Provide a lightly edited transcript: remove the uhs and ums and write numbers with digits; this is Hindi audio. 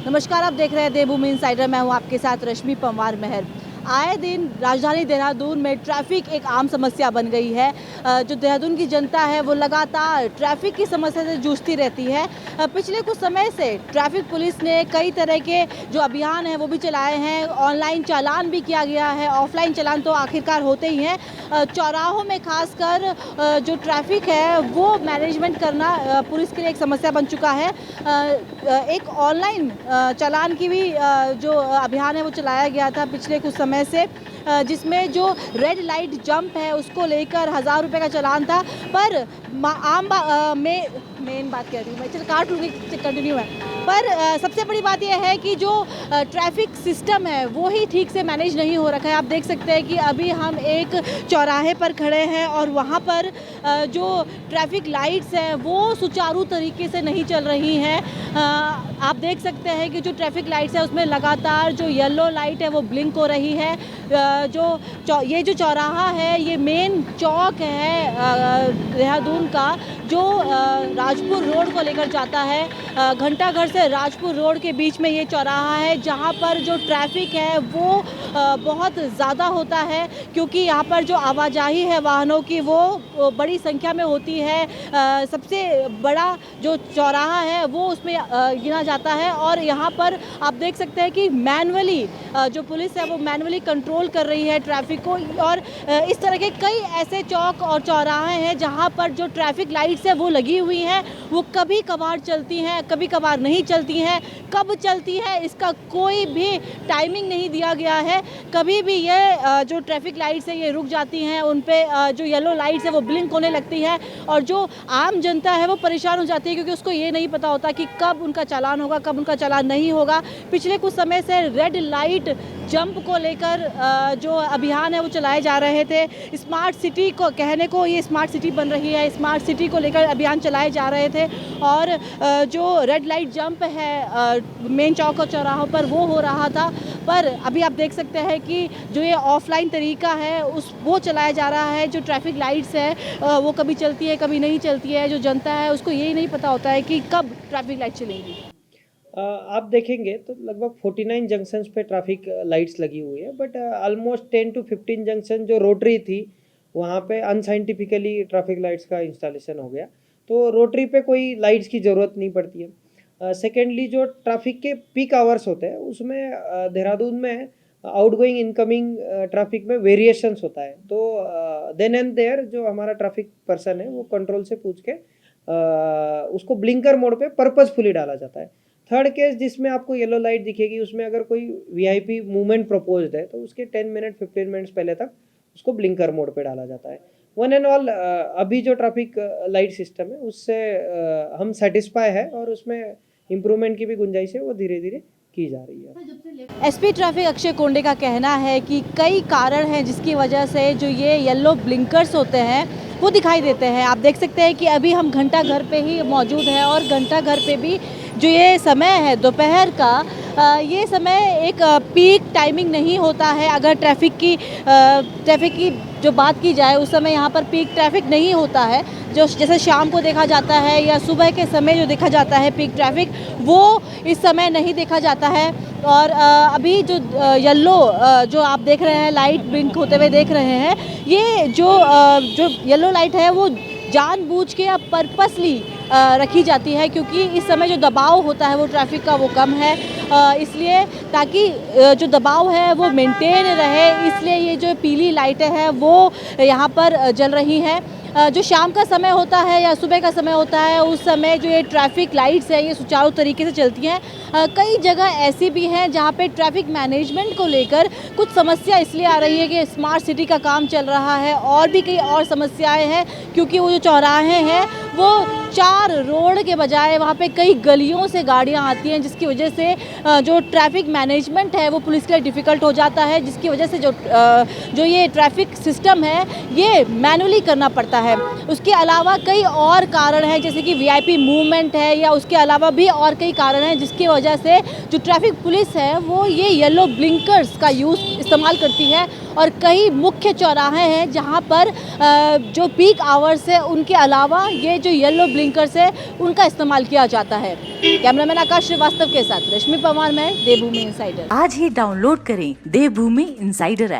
नमस्कार, आप देख रहे हैं देवभूमि इनसाइडर। मैं हूं आपके साथ रश्मि पंवार महर। आए दिन राजधानी देहरादून में ट्रैफिक एक आम समस्या बन गई है। जो देहरादून की जनता है वो लगातार ट्रैफिक की समस्या से जूझती रहती है। पिछले कुछ समय से ट्रैफिक पुलिस ने कई तरह के जो अभियान हैं वो भी चलाए हैं। ऑनलाइन चालान भी किया गया है, ऑफलाइन चालान तो आखिरकार होते ही हैं। चौराहों में खासकर जो ट्रैफिक है वो मैनेजमेंट करना पुलिस के लिए एक समस्या बन चुका है। एक ऑनलाइन चालान की भी जो अभियान है वो चलाया गया था पिछले कुछ समय से, जिसमें जो रेड लाइट जंप है उसको लेकर 1000 रुपये का चालान था। पर मेन बात कह रही हूँ मैं, चल काट लूँगी, कंटिन्यू है। पर सबसे बड़ी बात यह है कि जो ट्रैफिक सिस्टम है वो ही ठीक से मैनेज नहीं हो रखा है। आप देख सकते हैं कि अभी हम एक चौराहे पर खड़े हैं और वहाँ पर जो ट्रैफिक लाइट्स हैं वो सुचारू तरीके से नहीं चल रही हैं। आप देख सकते हैं कि जो ट्रैफिक लाइट्स है उसमें लगातार जो येलो लाइट है वो ब्लिंक हो रही है। ये जो चौराहा है ये मेन चौक है देहरादून का, जो राजपुर रोड को लेकर जाता है। घंटाघर से राजपुर रोड के बीच में ये चौराहा है जहाँ पर जो ट्रैफिक है वो बहुत ज़्यादा होता है, क्योंकि यहाँ पर जो आवाजाही है वाहनों की वो बड़ी संख्या में होती है। सबसे बड़ा जो चौराहा है वो उसमें गिना जाता है और यहाँ पर आप देख सकते हैं कि मैनुअली जो पुलिस है वो मैनुअली कंट्रोल कर रही है ट्रैफिक को। और इस तरह के कई ऐसे चौक और चौराहे हैं जहाँ पर जो ट्रैफिक लाइट्स है वो लगी हुई हैं, वो कभी कभार चलती हैं, कभी कभार नहीं चलती हैं। कब चलती है इसका कोई भी टाइमिंग नहीं दिया गया है। कभी भी ये जो ट्रैफिक लाइट्स है ये रुक जाती हैं, उन पे जो येलो लाइट्स है वो ब्लिंक होने लगती है और जो आम जनता है वो परेशान हो जाती है, क्योंकि उसको ये नहीं पता होता कि कब उनका चालान होगा, कब उनका चालान नहीं होगा। पिछले कुछ समय से रेड लाइट जंप को लेकर जो अभियान है वो चलाए जा रहे थे। स्मार्ट सिटी को कहने को ये स्मार्ट सिटी बन रही है, स्मार्ट सिटी को लेकर अभियान चलाए जा रहे थे और जो रेड लाइट जंप है मेन चौक और चौराहों पर वो हो रहा था। पर अभी आप देख सकते हैं कि जो ये ऑफलाइन तरीका है वो चलाया जा रहा है। जो ट्रैफिक लाइट्स है वो कभी चलती है कभी नहीं चलती है। जो जनता है उसको यही नहीं पता होता है कि कब ट्रैफिक लाइट चलेगी। आप देखेंगे तो लगभग 49 जंक्शंस पे ट्रैफिक लाइट्स लगी हुई है, बट ऑलमोस्ट 10 to 15 जंक्शन जो रोटरी थी वहाँ पे अनसाइंटिफिकली ट्रैफिक लाइट्स का इंस्टॉलेशन हो गया, तो रोटरी पे कोई लाइट्स की ज़रूरत नहीं पड़ती है। सेकेंडली जो ट्रैफिक के पीक आवर्स होते हैं उसमें देहरादून में आउटगोइंग इनकमिंग ट्रैफिक में वेरिएशंस होता है, तो देन एंड देयर जो हमारा ट्रैफिक पर्सन है वो कंट्रोल से पूछ के उसको ब्लिंकर मोड पे पर्पसफुली डाला जाता है। थर्ड केस जिसमें आपको येलो लाइट दिखेगी उसमें अगर कोई वीआईपी मूवमेंट प्रपोज्ड है तो उसके 10 मिनट 15 मिनट्स पहले तक उसको ब्लिंकर मोड पे डाला जाता है। वन एंड ऑल अभी जो ट्रैफिक लाइट सिस्टम है उससे हम सेटिस्फाई है और उसमें इम्प्रूवमेंट की भी गुंजाइश है वो धीरे धीरे की जा रही है। एसपी ट्रैफिक अक्षय कोंडे का कहना है कि कई कारण हैं जिसकी वजह से जो ये येलो ब्लिंकर्स होते हैं वो दिखाई देते हैं। आप देख सकते हैं कि अभी हम घंटाघर पे ही मौजूद हैं और घंटाघर पे भी जो ये समय है दोपहर का, ये समय एक पीक टाइमिंग नहीं होता है। अगर ट्रैफिक की जो बात की जाए उस समय यहाँ पर पीक ट्रैफिक नहीं होता है। जो जैसे शाम को देखा जाता है या सुबह के समय जो देखा जाता है पीक ट्रैफिक, वो इस समय नहीं देखा जाता है। और अभी जो येलो जो आप देख रहे हैं लाइट ब्लिंक होते हुए देख रहे हैं, ये जो येलो लाइट है वो जानबूझ के या पर्पसली रखी जाती है, क्योंकि इस समय जो दबाव होता है वो ट्रैफिक का वो कम है, इसलिए ताकि जो दबाव है वो मेंटेन रहे, इसलिए ये जो पीली लाइटें हैं वो यहाँ पर जल रही हैं। जो शाम का समय होता है या सुबह का समय होता है उस समय जो ये ट्रैफिक लाइट्स हैं ये सुचारू तरीके से चलती हैं। कई जगह ऐसी भी हैं जहाँ पे ट्रैफिक मैनेजमेंट को लेकर कुछ समस्या इसलिए आ रही है कि स्मार्ट सिटी का काम चल रहा है और भी कई और समस्याएं हैं, क्योंकि वो जो चौराहे हैं वो 4 रोड के बजाय वहाँ पे कई गलियों से गाड़ियाँ आती हैं, जिसकी वजह से जो ट्रैफिक मैनेजमेंट है वो पुलिस के लिए डिफ़िकल्ट हो जाता है, जिसकी वजह से जो ये ट्रैफिक सिस्टम है ये मैनुअली करना पड़ता है। उसके अलावा कई और कारण हैं, जैसे कि वीआईपी मूवमेंट है या उसके अलावा भी और कई कारण हैं जिसकी वजह से जो ट्रैफिक पुलिस है वो ये येलो ब्लिंकर्स का इस्तेमाल करती है। और कई मुख्य चौराहे हैं जहाँ पर जो पीक आवर्स है उनके अलावा ये जो येलो ब्लिंकर्स है उनका इस्तेमाल किया जाता है। कैमरामैन आकाश श्रीवास्तव के साथ रश्मि पवार, मैं देवभूमि इनसाइडर। आज ही डाउनलोड करें देवभूमि इनसाइडर ऐप।